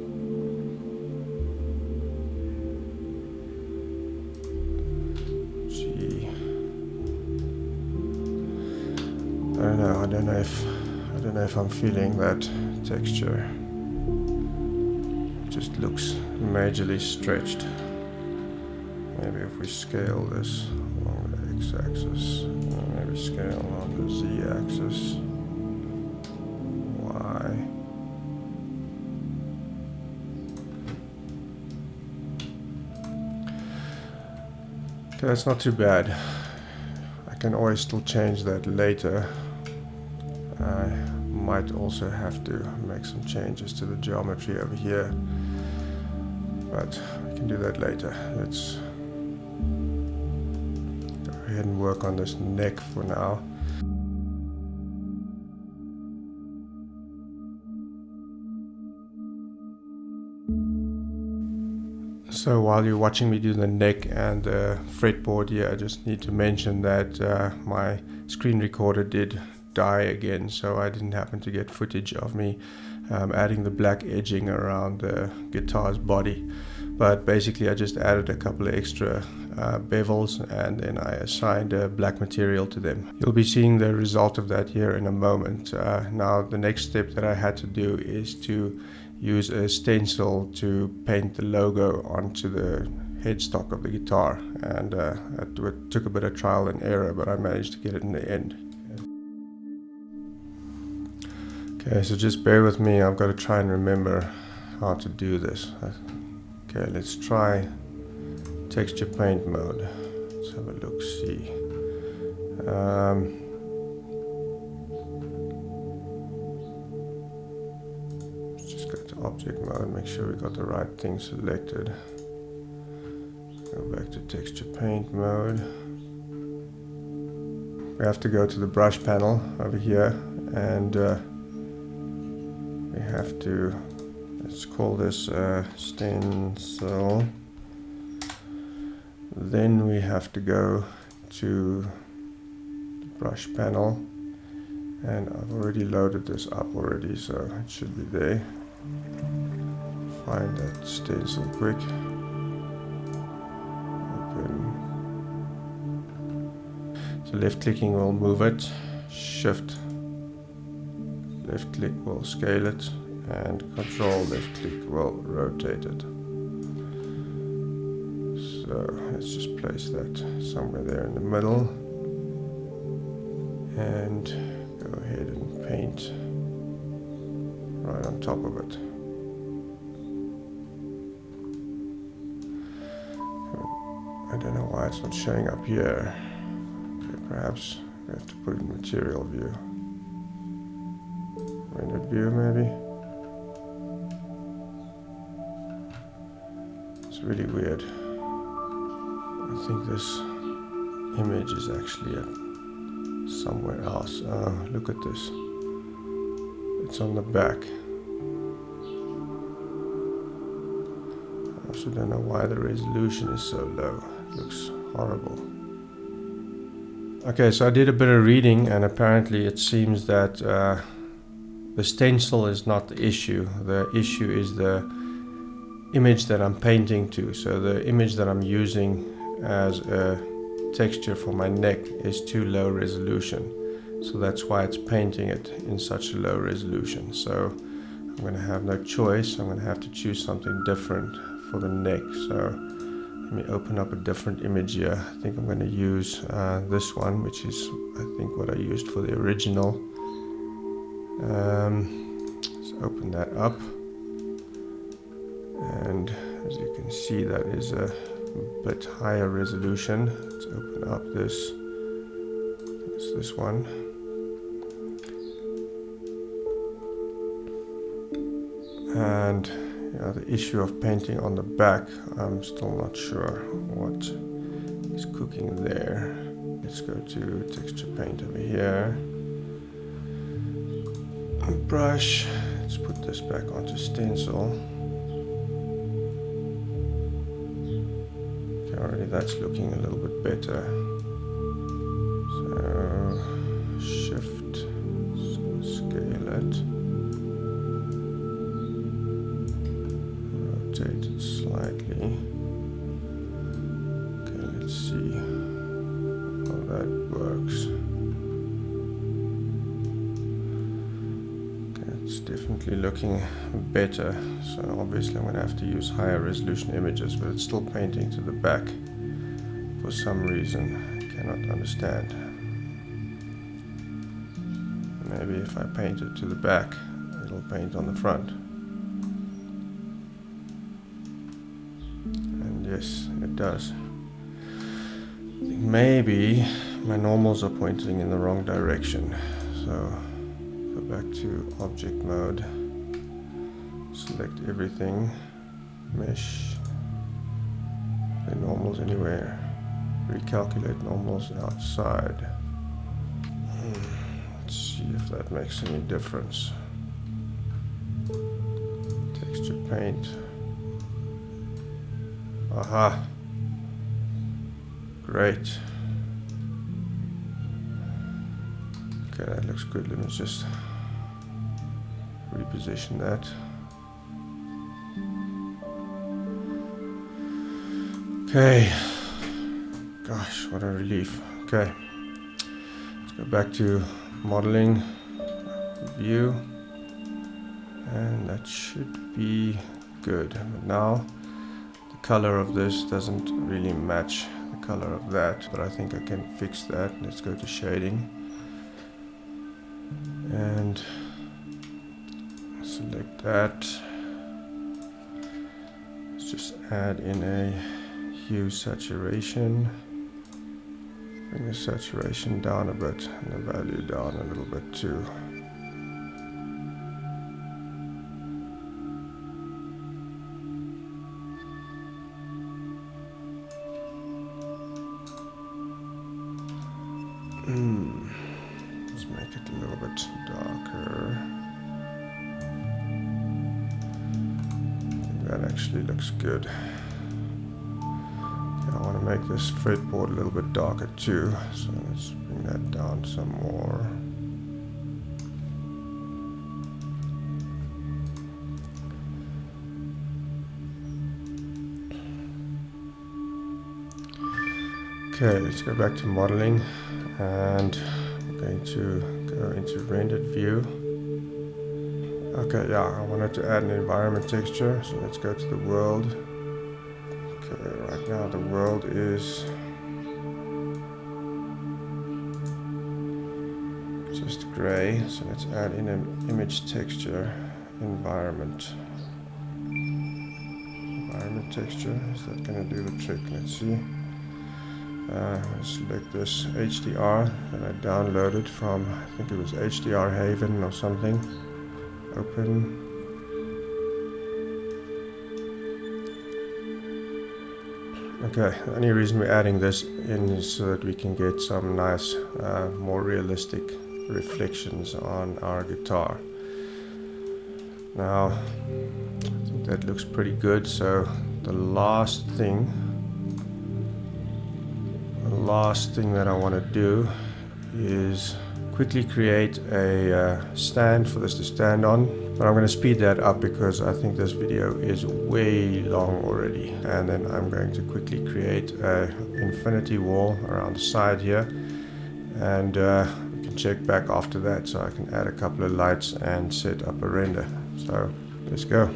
I don't know if I'm feeling that texture. It just looks majorly stretched. Maybe if we scale this along the x-axis, maybe scale on the z-axis, y. Okay, that's not too bad. I can always still change that later. I might also have to make some changes to the geometry over here, but we can do that later. Let's go ahead and work on this neck for now. So while you're watching me do the neck and the fretboard here, I just need to mention that my screen recorder did die again, so I didn't happen to get footage of me adding the black edging around the guitar's body. But basically I just added a couple of extra bevels, and then I assigned a black material to them. You'll be seeing the result of that here in a moment. Now the next step that I had to do is to use a stencil to paint the logo onto the headstock of the guitar, and it took a bit of trial and error, but I managed to get it in the end. Okay, so just bear with me, I've got to try and remember how to do this. Okay, let's try texture paint mode. Let's have a look, see. Let's just go to object mode, make sure we got the right thing selected. Go back to texture paint mode. We have to go to the brush panel over here, and we have to, let's call this stencil. Then we have to go to the brush panel, and I've already loaded this up already, so it should be there. Find that stencil quick. So left clicking will move it, shift left click will scale it, and control left click will rotate it. So let's just place that somewhere there in the middle, and go ahead and paint right on top of it. I don't know why it's not showing up here. Perhaps we have to put it in material view. Rendered view maybe. It's really weird. I think this image is actually at somewhere else. Oh, look at this. It's on the back. I also don't know why the resolution is so low. It looks horrible. Okay, so I did a bit of reading, and apparently it seems that the stencil is not the issue. The issue is the image that I'm painting to. So the image that I'm using as a texture for my neck is too low resolution. So that's why it's painting it in such a low resolution. So I'm going to have no choice. I'm going to have to choose something different for the neck. So let me open up a different image here. I think I'm going to use this one, which is I think what I used for the original. Let's open that up, and as you can see, that is a bit higher resolution. Let's open up this. It's this one. And the issue of painting on the back, I'm still not sure what is cooking there. Let's go to texture paint over here. Brush. Let's put this back onto stencil. Okay, already that's looking a little bit better. So shift, scale it. Rotate it slightly. Okay, let's see how that works. Okay, it's definitely looking better. So obviously I'm going to have to use higher resolution images, but it's still painting to the back for some reason. I cannot understand. Maybe if I paint it to the back, it'll paint on the front. Yes, it does. I think maybe my normals are pointing in the wrong direction. So go back to object mode, select everything, mesh, the normals anywhere, recalculate normals outside. Let's see if that makes any difference. Texture paint. Aha, great. Okay, that looks good. Let me just reposition that. Okay, Gosh, what a relief. Okay, let's go back to modeling, view, and that should be good. But now the color of this doesn't really match the color of that, but I think I can fix that. Let's go to shading and select that. Let's just add in a hue saturation. Bring the saturation down a bit and the value down a little bit too. Let's make it a little bit darker. I think that actually looks good. I want to make this fretboard a little bit darker too, so let's bring that down some more. Okay, let's go back to modeling, and I'm going to go into rendered view. Okay, yeah, I wanted to add an environment texture, so let's go to the world. Okay, right now the world is just gray, so let's add in an image texture, environment. Environment texture, is that going to do the trick? Let's see. Select this HDR that I downloaded from, I think it was HDR Haven or something. Open. Okay, the only reason we're adding this in is so that we can get some nice, more realistic reflections on our guitar. Now, I think that looks pretty good, so the last thing that I want to do is quickly create a stand for this to stand on, but I'm going to speed that up because I think this video is way long already. And then I'm going to quickly create an infinity wall around the side here, and we can check back after that, so I can add a couple of lights and set up a render. So let's go.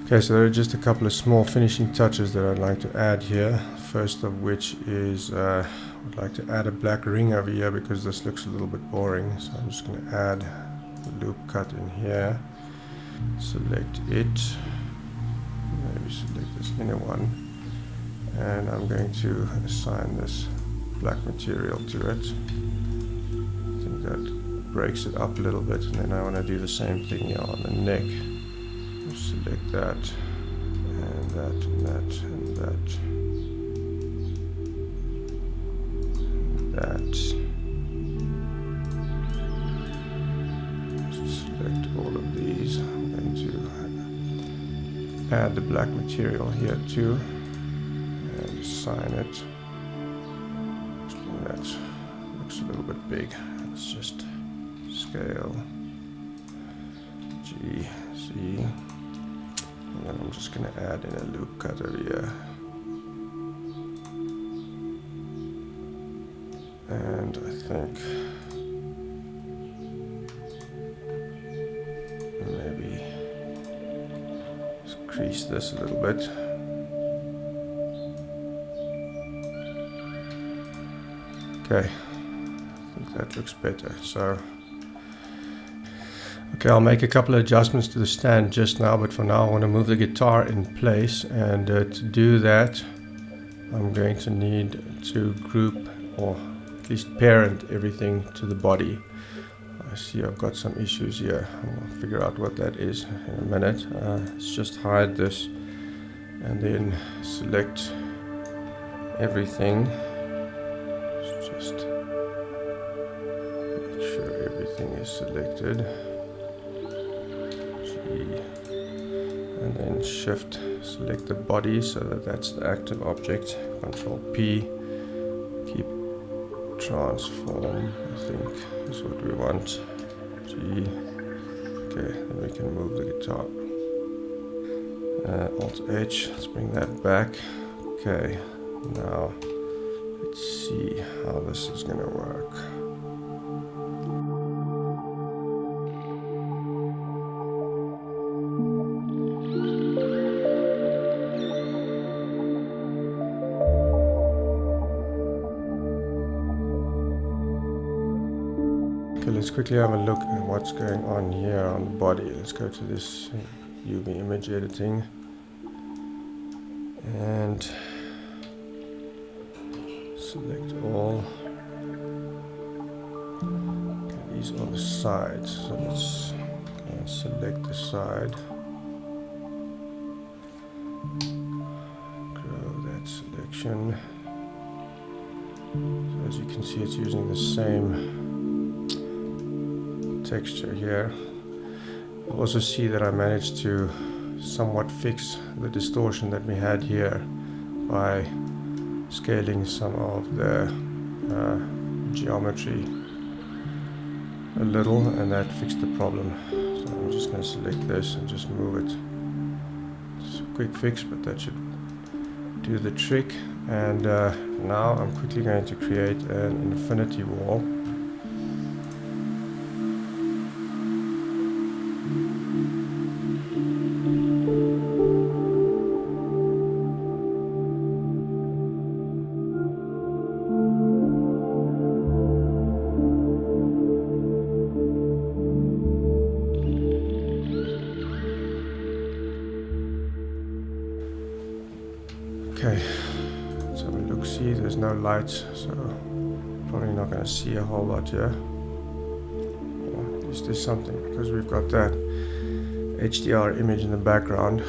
Okay, so there are just a couple of small finishing touches that I'd like to add here. First of which is I'd like to add a black ring over here because this looks a little bit boring. So I'm just going to add a loop cut in here. Select it. Maybe select this inner one. And I'm going to assign this black material to it. I think that breaks it up a little bit. And then I want to do the same thing here on the neck. Select that, and that, and that, and that, and that. Select all of these. I'm going to add the black material here too, and assign it. That looks a little bit big. Let's just scale G, C. And then I'm just going to add in a loop cut over here. And I think maybe just crease this a little bit. Okay, I think that looks better. So okay, I'll make a couple of adjustments to the stand just now, but for now I want to move the guitar in place, and to do that I'm going to need to group, or at least parent everything to the body. I see I've got some issues here. I'm going to figure out what that is in a minute. Let's just hide this and then select everything. Let's just everything is selected. G, and then Shift, select the body so that that's the active object. Control P, keep transform, I think is what we want. G, okay, then we can move the guitar. Alt H, let's bring that back. Okay, now let's see how this is going to work. Okay, let's quickly have a look at what's going on here on the body. Let's go to this UV image editing and select all. Okay, these are the sides, so let's select the side, grow that selection. So as you can see, it's using the same texture here. You'll also see that I managed to somewhat fix the distortion that we had here by scaling some of the geometry a little, and that fixed the problem. So I'm just going to select this and just move it. It's a quick fix, but that should do the trick. And now I'm quickly going to create an infinity wall. Okay, let's have a look. See, there's no lights, so probably not going to see a whole lot here. Or at least there's something, because we've got that HDR image in the background.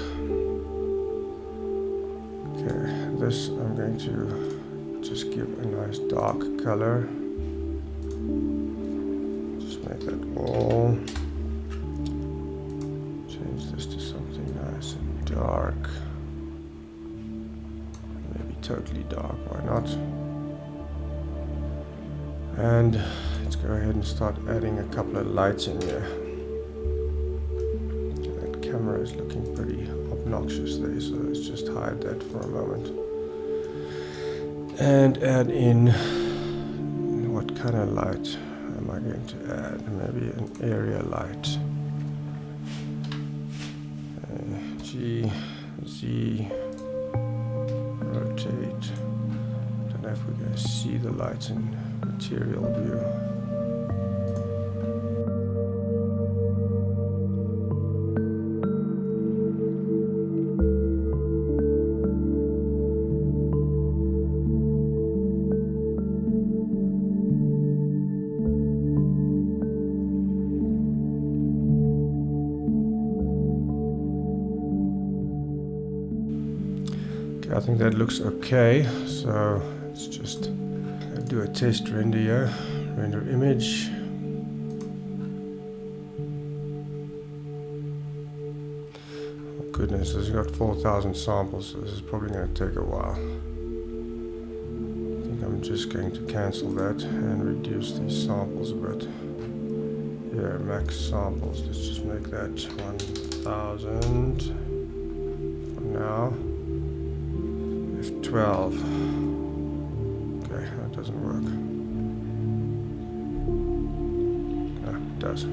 Okay, this I'm going to just give a nice dark color. Just make that wall. Change this to something nice and dark. Totally dark, why not? And let's go ahead and start adding a couple of lights in here. Okay, that camera is looking pretty obnoxious there, so let's just hide that for a moment. And add in, what kind of light am I going to add? Maybe an area light. G, Z, rotate. Don't know if we're going to see the lights in material view. Okay, I think that looks okay, so let's just do a test render here. Render image. Oh goodness, this has got 4,000 samples, so this is probably going to take a while. I think I'm just going to cancel that and reduce these samples a bit. Here, max samples, let's just make that 1,000 for now. F12. Okay, that doesn't work. Ah, it does.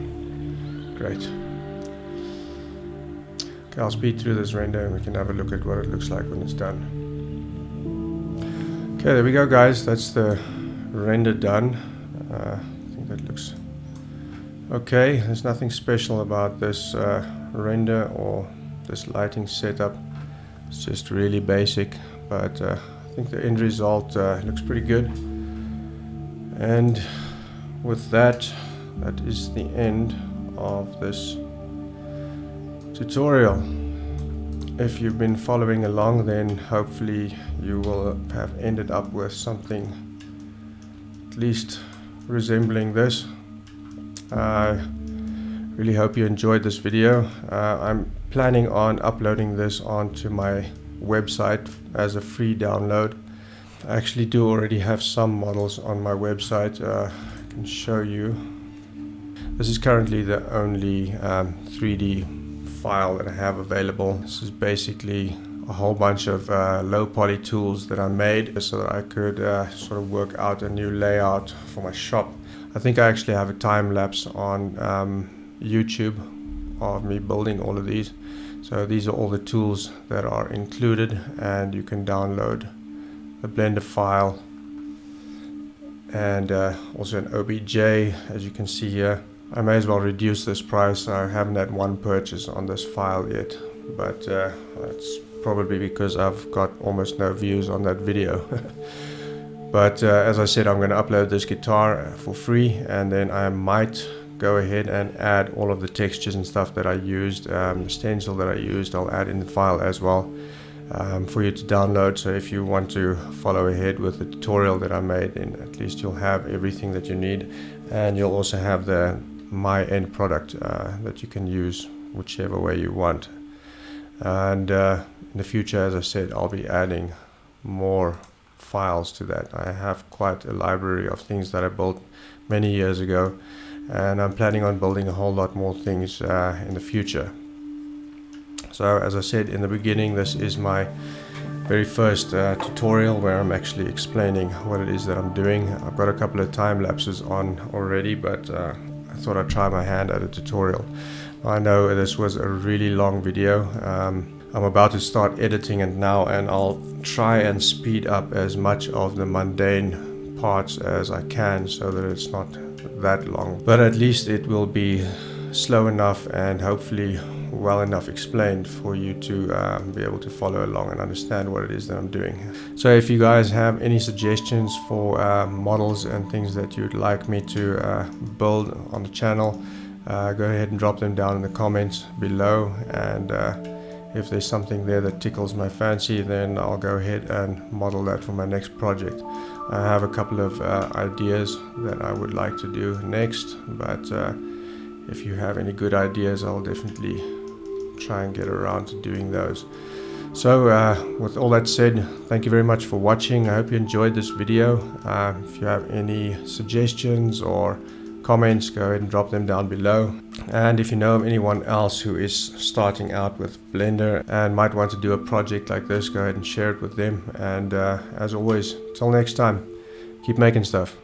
Great. Okay, I'll speed through this render and we can have a look at what it looks like when it's done. Okay, there we go, guys. That's the render done. I think that looks okay. There's nothing special about this render or this lighting setup. It's just really basic, but I think the end result looks pretty good. And with that, that is the end of this tutorial. If you've been following along, then hopefully you will have ended up with something at least resembling this. I really hope you enjoyed this video. I'm planning on uploading this onto my website as a free download. I actually do already have some models on my website. I can show you. This is currently the only 3D file that I have available. This is basically a whole bunch of low poly tools that I made so that I could sort of work out a new layout for my shop. I think I actually have a time lapse on YouTube of me building all of these. So these are all the tools that are included, and you can download the Blender file and also an OBJ, as you can see here. I may as well reduce this price. I haven't had one purchase on this file yet, but that's probably because I've got almost no views on that video. But as I said, I'm going to upload this guitar for free, and then I might go ahead and add all of the textures and stuff that I used, the stencil that I used, I'll add in the file as well for you to download. So if you want to follow ahead with the tutorial that I made, then at least you'll have everything that you need, and you'll also have my end product that you can use whichever way you want. And in the future, as I said, I'll be adding more files to that. I have quite a library of things that I built many years ago, and I'm planning on building a whole lot more things in the future. So as I said in the beginning, this is my very first tutorial where I'm actually explaining what it is that I'm doing. I've got a couple of time lapses on already, but I thought I'd try my hand at a tutorial. I know this was a really long video. I'm about to start editing it now, and I'll try and speed up as much of the mundane parts as I can so that it's not that long. But at least it will be slow enough and hopefully well enough explained for you to be able to follow along and understand what it is that I'm doing. So if you guys have any suggestions for models and things that you'd like me to build on the channel, go ahead and drop them down in the comments below, and if there's something there that tickles my fancy, then I'll go ahead and model that for my next project. I have a couple of ideas that I would like to do next, but if you have any good ideas, I'll definitely try and get around to doing those. So with all that said, thank you very much for watching. I hope you enjoyed this video. If you have any suggestions or comments, go ahead and drop them down below. And if you know of anyone else who is starting out with Blender and might want to do a project like this, go ahead and share it with them. And as always, till next time, keep making stuff.